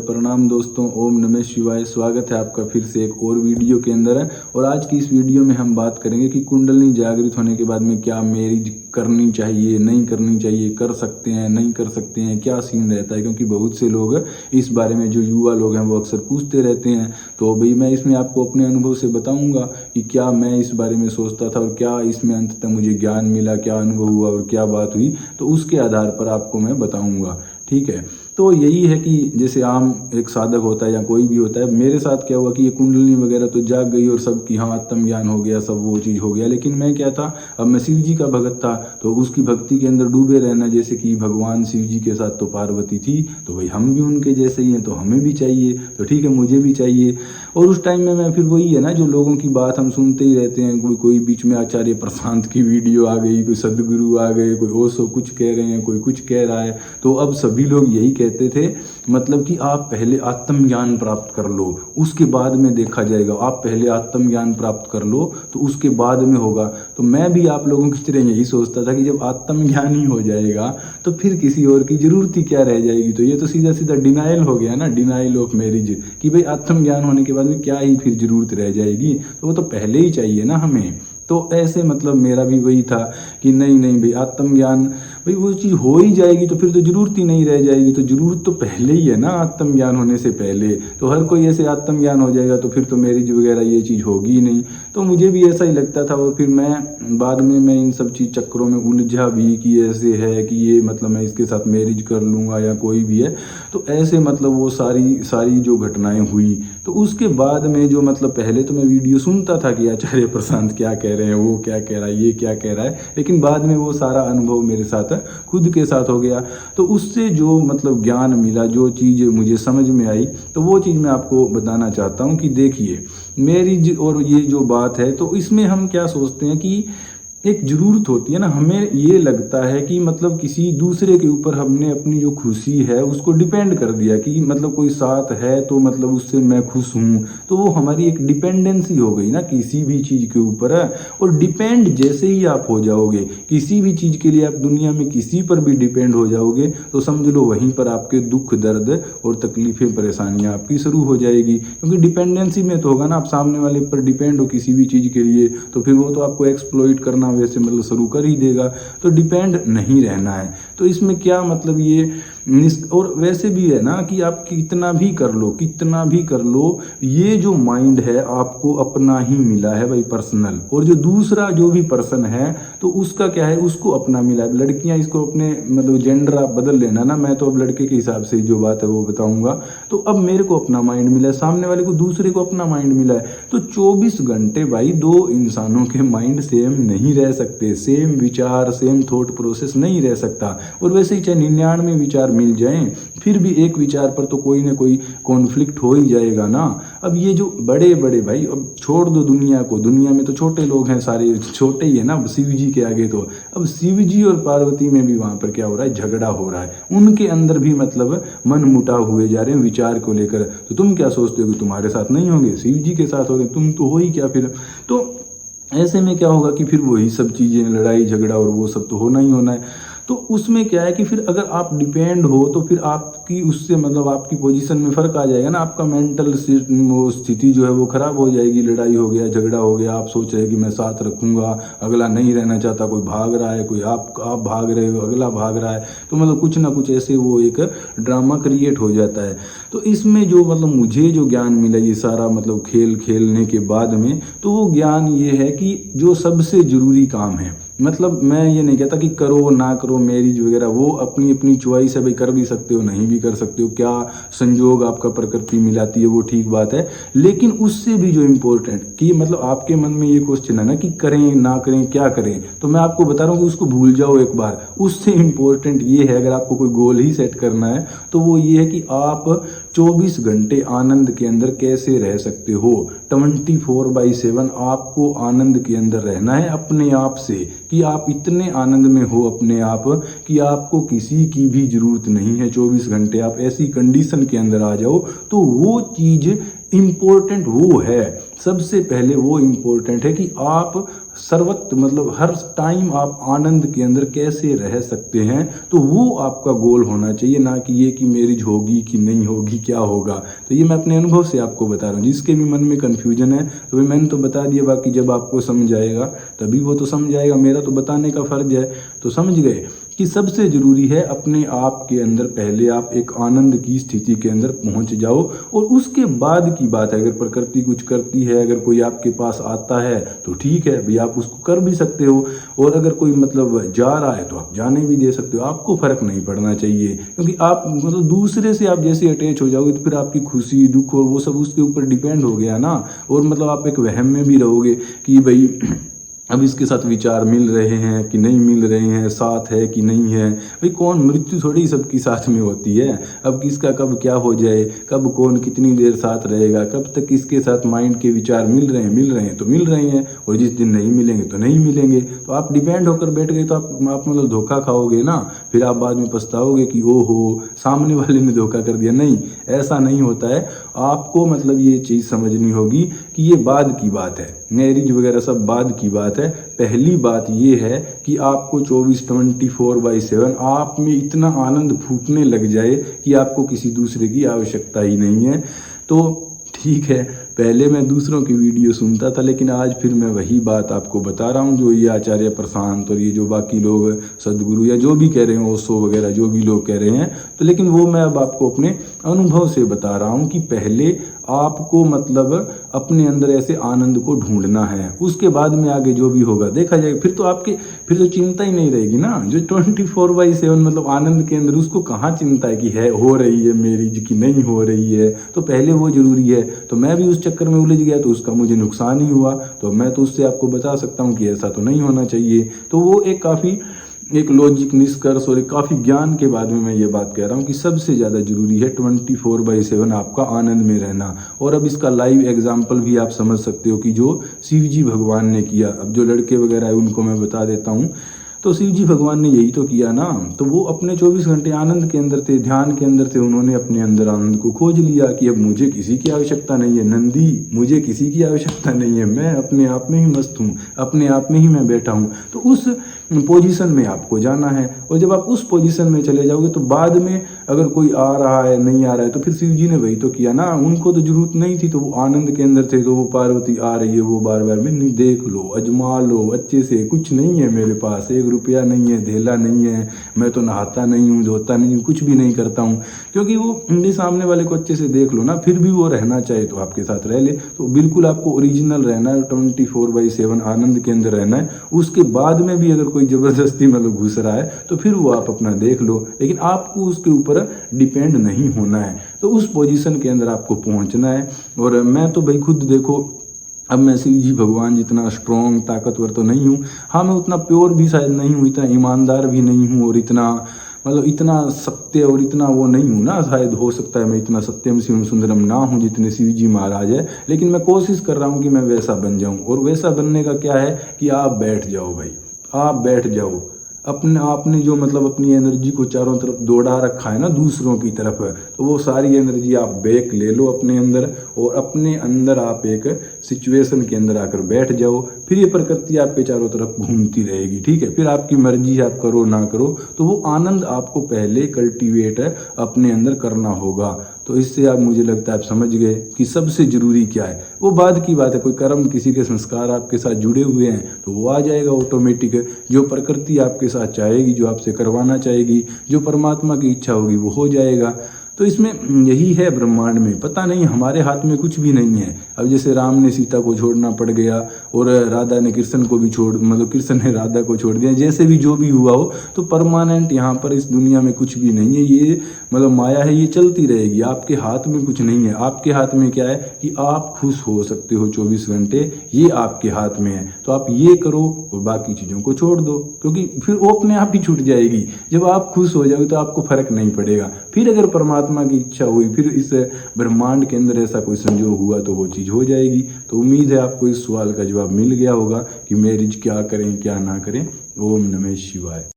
प्रणाम दोस्तों, ओम नमः शिवाय। स्वागत है आपका फिर से एक और वीडियो के अंदर है। और आज की इस वीडियो में हम बात करेंगे कि कुंडलिनी जागृत होने के बाद में क्या मैरिज करनी चाहिए, नहीं करनी चाहिए, कर सकते हैं, नहीं कर सकते हैं, क्या सीन रहता है। क्योंकि बहुत से लोग इस बारे में, जो युवा लोग हैं, वो अक्सर पूछते रहते हैं। तो भाई मैं इसमें आपको अपने अनुभव से बताऊंगा कि क्या मैं इस बारे में सोचता था और क्या इसमें अंततः मुझे ज्ञान मिला, क्या अनुभव हुआ और क्या बात हुई। तो उसके आधार पर आपको मैं बताऊंगा, ठीक है। तो यही है कि जैसे आम एक साधक होता है या कोई भी होता है, मेरे साथ क्या हुआ कि ये कुंडलिनी वगैरह तो जाग गई और सब की हाँ आत्मज्ञान हो गया, सब वो चीज़ हो गया। लेकिन मैं क्या था, अब मैं शिव जी का भगत था, तो उसकी भक्ति के अंदर डूबे रहना। जैसे कि भगवान शिव जी के साथ तो पार्वती थी, तो भाई हम भी उनके जैसे ही हैं, तो हमें भी चाहिए, तो ठीक है मुझे भी चाहिए। और उस टाइम में मैं फिर वही है ना, जो लोगों की बात हम सुनते ही रहते हैं। कोई बीच में आचार्य प्रशांत की वीडियो आ गई, कोई सदगुरु आ गए, कोई ओशो कुछ कह रहे हैं, कोई कुछ कह रहा है। तो अब सभी लोग यही कहते थे, मतलब कि आप पहले आत्मज्ञान प्राप्त कर लो, उसके बाद में देखा जाएगा। आप पहले आत्मज्ञान प्राप्त कर लो, तो उसके बाद में होगा। तो मैं भी आप लोगों की तरह यही सोचता था कि जब आत्मज्ञान ही हो जाएगा तो फिर किसी और की जरूरत ही क्या रह जाएगी। तो ये तो सीधा सीधा डिनाइल हो गया ना, डिनाइल ऑफ मैरिज, कि भाई आत्मज्ञान होने के बाद में क्या ही फिर जरूरत रह जाएगी। तो वो तो पहले ही चाहिए ना हमें। तो ऐसे मतलब मेरा भी वही था कि नहीं नहीं भाई आत्मज्ञान, भाई वो चीज़ हो ही जाएगी तो फिर तो जरूरत ही नहीं रह जाएगी। तो जरूरत तो पहले ही है ना, आत्मज्ञान होने से पहले। तो हर कोई ऐसे आत्मज्ञान हो जाएगा तो फिर तो मैरिज वगैरह ये चीज़ होगी ही नहीं। तो मुझे भी ऐसा ही लगता था। और फिर मैं बाद में मैं इन सब चीज़ चक्करों में उलझा भी कि ऐसे है कि ये मतलब मैं इसके साथ मैरिज कर लूँगा या कोई भी है। तो ऐसे मतलब वो सारी जो घटनाएं हुई, तो उसके बाद में जो मतलब पहले तो मैं वीडियो सुनता था कि आचार्य प्रशांत क्या कह रहे हैं, वो क्या कह रहा है, ये क्या कह रहा है। लेकिन बाद में वो सारा अनुभव मेरे साथ खुद के साथ हो गया। तो उससे जो मतलब ज्ञान मिला, जो चीज़ मुझे समझ में आई, तो वो चीज़ मैं आपको बताना चाहता हूँ कि देखिए मैरिज और ये जो बात है, तो इसमें हम क्या सोचते हैं कि एक जरूरत होती है ना, हमें ये लगता है कि मतलब किसी दूसरे के ऊपर हमने अपनी जो खुशी है उसको डिपेंड कर दिया कि मतलब कोई साथ है तो मतलब उससे मैं खुश हूँ। तो वो हमारी एक डिपेंडेंसी हो गई ना किसी भी चीज़ के ऊपर है। और डिपेंड जैसे ही आप हो जाओगे किसी भी चीज़ के लिए, आप दुनिया में किसी पर भी डिपेंड हो जाओगे, तो समझ लो वहीं पर आपके दुख दर्द और तकलीफें परेशानियाँ आपकी शुरू हो जाएगी। क्योंकि डिपेंडेंसी में तो होगा ना, आप सामने वाले पर डिपेंड हो किसी भी चीज़ के लिए, तो फिर वो तो आपको एक्सप्लॉइट करना वैसे मतलब शुरू कर ही देगा। तो डिपेंड नहीं रहना है। तो इसमें क्या मतलब ये और वैसे भी है ना कि आप कितना भी कर लो, कितना भी कर लो, ये जो माइंड है आपको अपना ही मिला है भाई, पर्सनल। और जो दूसरा जो भी पर्सन है तो उसका क्या है, उसको अपना मिला है। लड़कियां इसको अपने मतलब जेंडर आप बदल लेना ना, मैं तो अब लड़के के हिसाब से जो बात है वो बताऊंगा। तो अब मेरे को अपना माइंड मिला है, सामने वाले को दूसरे को अपना माइंड मिला है। तो 24 घंटे भाई दो इंसानों के माइंड सेम नहीं रह सकते, सेम विचार, सेम थॉट प्रोसेस नहीं रह सकता। और वैसे ही चाहे 99 विचार मिल जाएं, फिर भी एक विचार पर तो कोई ना कोई कॉन्फ्लिक्ट हो ही जाएगा ना। अब ये जो बड़े बड़े भाई, अब छोड़ दो दुनिया को, दुनिया में तो छोटे लोग हैं, सारे छोटे ही है ना शिव जी के आगे। तो अब शिव जी और पार्वती में भी वहां पर क्या हो रहा है, झगड़ा हो रहा है। उनके अंदर भी मतलब मन मुटाव हुए जा रहे हैं विचार को लेकर। तो तुम क्या सोचते हो कि तुम्हारे साथ नहीं होंगे, शिव जी के साथ हो रहे, तुम तो हो ही क्या फिर। तो ऐसे में क्या होगा कि फिर वही सब चीज़ें, लड़ाई झगड़ा और वो सब तो होना ही होना है। तो उसमें क्या है कि फिर अगर आप डिपेंड हो तो फिर आपकी उससे मतलब आपकी पोजीशन में फ़र्क आ जाएगा ना, आपका मेंटल स्थिति जो है वो ख़राब हो जाएगी। लड़ाई हो गया, झगड़ा हो गया, आप सोच रहे कि मैं साथ रखूंगा, अगला नहीं रहना चाहता, कोई भाग रहा है, कोई आप भाग रहे हो, अगला भाग रहा है, तो मतलब कुछ ना कुछ ऐसे वो एक ड्रामा क्रिएट हो जाता है। तो इसमें जो मतलब मुझे जो ज्ञान मिला ये सारा मतलब खेल खेलने के बाद में, तो वो ज्ञान ये है कि जो सबसे ज़रूरी काम है, मतलब मैं ये नहीं कहता कि करो ना करो मैरिज वगैरह, वो अपनी अपनी चॉइस है भाई, कर भी सकते हो नहीं भी कर सकते हो, क्या संजोग आपका प्रकृति मिलाती है वो ठीक बात है। लेकिन उससे भी जो इम्पोर्टेंट कि मतलब आपके मन में ये क्वेश्चन है ना कि करें ना करें क्या करें, तो मैं आपको बता रहा हूँ कि उसको भूल जाओ एक बार। उससे इम्पोर्टेंट ये है, अगर आपको कोई गोल ही सेट करना है तो वो ये है कि आप 24 घंटे आनंद के अंदर कैसे रह सकते हो। 24/7 आपको आनंद के अंदर रहना है अपने आप से, कि आप इतने आनंद में हो अपने आप कि आपको किसी की भी जरूरत नहीं है। 24 घंटे आप ऐसी कंडीशन के अंदर आ जाओ, तो वो चीज इम्पोर्टेंट वो है। सबसे पहले वो इम्पोर्टेंट है कि आप सर्वत्र मतलब हर टाइम आप आनंद के अंदर कैसे रह सकते हैं, तो वो आपका गोल होना चाहिए, ना कि ये कि मैरिज होगी कि नहीं होगी, क्या होगा। तो ये मैं अपने अनुभव से आपको बता रहा हूँ। जिसके भी मन में कन्फ्यूजन है तो भाई मैंने तो बता दिया, बाकी जब आपको समझ आएगा तभी वो तो समझ आएगा, मेरा तो बताने का फर्ज है। तो समझ गए कि सबसे जरूरी है अपने आप के अंदर पहले आप एक आनंद की स्थिति के अंदर पहुंच जाओ, और उसके बाद की बात है अगर प्रकृति कुछ करती है, अगर कोई आपके पास आता है तो ठीक है भाई, आप उसको कर भी सकते हो, और अगर कोई मतलब जा रहा है तो आप जाने भी दे सकते हो, आपको फर्क नहीं पड़ना चाहिए। क्योंकि आप मतलब दूसरे से आप जैसे अटैच हो जाओगे तो फिर आपकी खुशी दुख और वो सब उसके ऊपर डिपेंड हो गया ना, और मतलब आप एक वहम में भी रहोगे कि भाई अब इसके साथ विचार मिल रहे हैं कि नहीं मिल रहे हैं, साथ है कि नहीं है। भाई कौन, मृत्यु थोड़ी सबकी साथ में होती है। अब किसका कब क्या हो जाए, कब कौन कितनी देर साथ रहेगा, कब तक किसके साथ माइंड के विचार मिल रहे हैं तो मिल रहे हैं, और जिस दिन नहीं मिलेंगे तो नहीं मिलेंगे। तो आप डिपेंड होकर बैठ गए तो आप मतलब धोखा खाओगे ना, फिर आप बाद में पछताओगे कि ओहो सामने वाले ने धोखा कर दिया। नहीं, ऐसा नहीं होता है। आपको मतलब ये चीज़ समझनी होगी कि ये बाद की बात है, मैरिज वगैरह सब बाद की बात है। पहली बात ये है कि आपको 24/7 आप में इतना आनंद फूटने लग जाए कि आपको किसी दूसरे की आवश्यकता ही नहीं है। तो ठीक है, पहले मैं दूसरों की वीडियो सुनता था, लेकिन आज फिर मैं वही बात आपको बता रहा हूँ जो ये आचार्य प्रशांत और ये जो बाकी लोग सदगुरु या जो भी कह रहे हैं, ओशो वगैरह जो भी लोग कह रहे हैं, तो लेकिन वो मैं अब आपको अपने अनुभव से बता रहा हूँ कि पहले आपको मतलब अपने अंदर ऐसे आनंद को ढूंढना है, उसके बाद में आगे जो भी होगा देखा जाएगा। फिर तो चिंता ही नहीं रहेगी ना। जो 24/7 मतलब आनंद के अंदर, उसको कहाँ चिंता है कि है हो रही है मैरिज की नहीं हो रही है, तो पहले वो जरूरी है। तो मैं भी उस चक्कर में उलझ गया तो उसका मुझे नुकसान ही हुआ, तो मैं तो उससे आपको बता सकता हूँ कि ऐसा तो नहीं होना चाहिए। तो वो एक काफ़ी एक लॉजिक निष्कर्ष और एक काफ़ी ज्ञान के बाद में मैं ये बात कह रहा हूँ कि सबसे ज़्यादा जरूरी है 24/7 आपका आनंद में रहना। और अब इसका लाइव एग्जाम्पल भी आप समझ सकते हो कि जो शिव जी भगवान ने किया। अब जो लड़के वगैरह है उनको मैं बता देता हूँ, तो शिव जी भगवान ने यही तो किया ना। तो वो अपने 24 घंटे आनंद के अंदर थे, ध्यान के अंदर थे, उन्होंने अपने अंदर आनंद को खोज लिया कि अब मुझे किसी की आवश्यकता नहीं है, नंदी मुझे किसी की आवश्यकता नहीं है, मैं अपने आप में ही मस्त हूँ, अपने आप में ही मैं बैठा हूँ। तो उस पोजीशन में आपको जाना है, और जब आप उस पोजीशन में चले जाओगे तो बाद में अगर कोई आ रहा है नहीं आ रहा है तो फिर शिव जी ने वही तो किया ना। उनको तो जरूरत नहीं थी, तो वो आनंद के अंदर थे, तो वो पार्वती आ रही है वो बार बार में नहीं, देख लो अजमा लो अच्छे से, कुछ नहीं है मेरे पास, 1 रुपया नहीं है, धेला नहीं है, मैं तो नहाता नहीं हूँ, धोता नहीं हूँ, कुछ भी नहीं करता हूँ। क्योंकि वो हिंदी सामने वाले को अच्छे से देख लो ना, फिर भी वो रहना चाहे तो आपके साथ रह ले। तो बिल्कुल आपको ओरिजिनल रहना है, 24/7 आनंद के अंदर रहना है। उसके बाद में भी अगर कोई जबरदस्ती मतलब घुस रहा है तो फिर वो आप अपना देख लो, लेकिन आपको उसके ऊपर डिपेंड नहीं होना है। तो उस पोजीशन के अंदर आपको पहुंचना है। और मैं तो भाई खुद देखो, अब मैं शिव जी भगवान जितना स्ट्रॉन्ग ताकतवर तो नहीं हूँ, हाँ मैं उतना प्योर भी शायद नहीं हूँ, इतना ईमानदार भी नहीं हूँ, और इतना मतलब इतना सत्य और इतना वो नहीं हूँ ना, शायद हो सकता है मैं इतना सत्यम शिवम सुंदरम ना हूँ जितने शिव जी महाराज है। लेकिन मैं कोशिश कर रहा हूँ कि मैं वैसा बन जाऊँ। और वैसा बनने का क्या है कि आप बैठ जाओ भाई, आप बैठ जाओ। आपने जो मतलब अपनी एनर्जी को चारों तरफ दौड़ा रखा है ना दूसरों की तरफ, तो वो सारी एनर्जी आप बैक ले लो अपने अंदर, और अपने अंदर आप एक सिचुएशन के अंदर आकर बैठ जाओ। फिर ये प्रकृति आपके चारों तरफ घूमती रहेगी, ठीक है। फिर आपकी मर्जी आप करो ना करो, तो वो आनंद आपको पहले कल्टीवेट अपने अंदर करना होगा। तो इससे आप, मुझे लगता है आप समझ गए कि सबसे जरूरी क्या है। वो बाद की बात है, कोई कर्म किसी के संस्कार आपके साथ जुड़े हुए हैं तो वो आ जाएगा ऑटोमेटिक। जो प्रकृति आपके साथ चाहेगी, जो आपसे करवाना चाहेगी, जो परमात्मा की इच्छा होगी वो हो जाएगा। तो इसमें यही है ब्रह्मांड में, पता नहीं हमारे हाथ में कुछ भी नहीं है। अब जैसे राम ने सीता को छोड़ना पड़ गया, और राधा ने कृष्ण को भी मतलब कृष्ण ने राधा को छोड़ दिया, जैसे भी जो भी हुआ हो, तो परमानेंट यहाँ पर इस दुनिया में कुछ भी नहीं है। ये मतलब माया है, ये चलती रहेगी, आपके हाथ में कुछ नहीं है। आपके हाथ में क्या है कि आप खुश हो सकते हो 24 घंटे, ये आपके हाथ में है। तो आप ये करो और बाकी चीज़ों को छोड़ दो, क्योंकि फिर वो अपने आप ही छूट जाएगी। जब आप खुश हो जाओगे तो आपको फर्क नहीं पड़ेगा। फिर अगर परमात्मा की इच्छा हुई, फिर इस ब्रह्मांड के अंदर ऐसा कोई संजोग हुआ तो वो चीज़ हो जाएगी। तो उम्मीद है आपको इस सवाल का जवाब मिल गया होगा कि मैरिज क्या करें क्या ना करें। ओम नमः शिवाय।